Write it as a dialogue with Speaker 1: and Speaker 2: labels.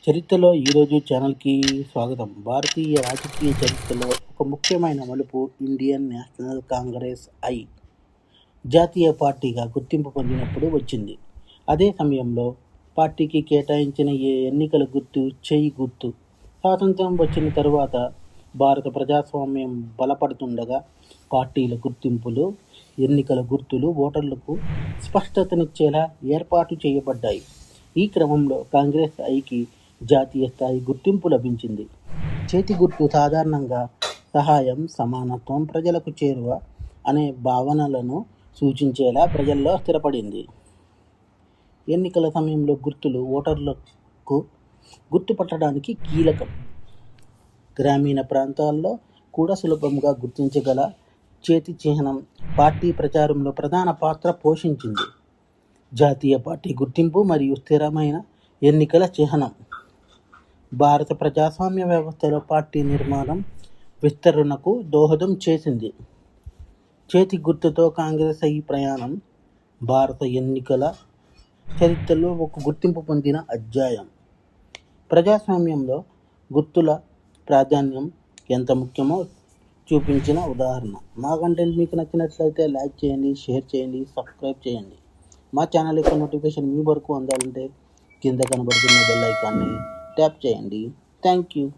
Speaker 1: చరిత్రలో ఈరోజు ఛానల్కి స్వాగతం. భారతీయ రాజకీయ చరిత్రలో ఒక ముఖ్యమైన మలుపు ఇండియన్ నేషనల్ కాంగ్రెస్ జాతీయ పార్టీగా గుర్తింపు పొందినప్పుడు వచ్చింది. అదే సమయంలో పార్టీకి కేటాయించిన ఎన్నికల గుర్తు చేయి గుర్తు. స్వాతంత్రం వచ్చిన తరువాత భారత ప్రజాస్వామ్యం బలపడుతుండగా పార్టీల గుర్తింపులు, ఎన్నికల గుర్తులు ఓటర్లకు స్పష్టతనిచ్చేలా ఏర్పాటు చేయబడ్డాయి. ఈ క్రమంలో కాంగ్రెస్ ఐకి జాతీయ స్థాయి గుర్తింపు లభించింది. చేతి గుర్తు సాధారణంగా సహాయం, సమానత్వం, ప్రజలకు చేరువ అనే భావనలను సూచించేలా ప్రజల్లో స్థిరపడింది. ఎన్నికల సమయంలో గుర్తులు ఓటర్లకు గుర్తుపట్టడానికి కీలకం. గ్రామీణ ప్రాంతాల్లో కూడా సులభంగా గుర్తించగల చేతి చిహ్నం పార్టీ ప్రచారంలో ప్రధాన పాత్ర పోషించింది. జాతీయ పార్టీ గుర్తింపు మరియు స్థిరమైన ఎన్నికల చిహ్నం భారత ప్రజాస్వామ్య వ్యవస్థలో పార్టీ నిర్మాణం, విస్తరణకు దోహదం చేసింది. చేతి గుర్తుతో కాంగ్రెస్ ప్రయాణం భారత ఎన్నికల చరిత్రలో ఒక గుర్తింపు పొందిన అధ్యాయం. ప్రజాస్వామ్యంలో గుర్తుల ప్రాధాన్యం ఎంత ముఖ్యమో చూపించిన ఉదాహరణ. మా కంటెంట్ మీకు నచ్చినట్లయితే లైక్ చేయండి, షేర్ చేయండి, సబ్స్క్రైబ్ చేయండి. మా ఛానల్ యొక్క నోటిఫికేషన్ మీ వరకు అందాలంటే కింద కనబడుతున్న బెల్ ఐకాన్ని ట్యాప్ చేయండి. Thank you.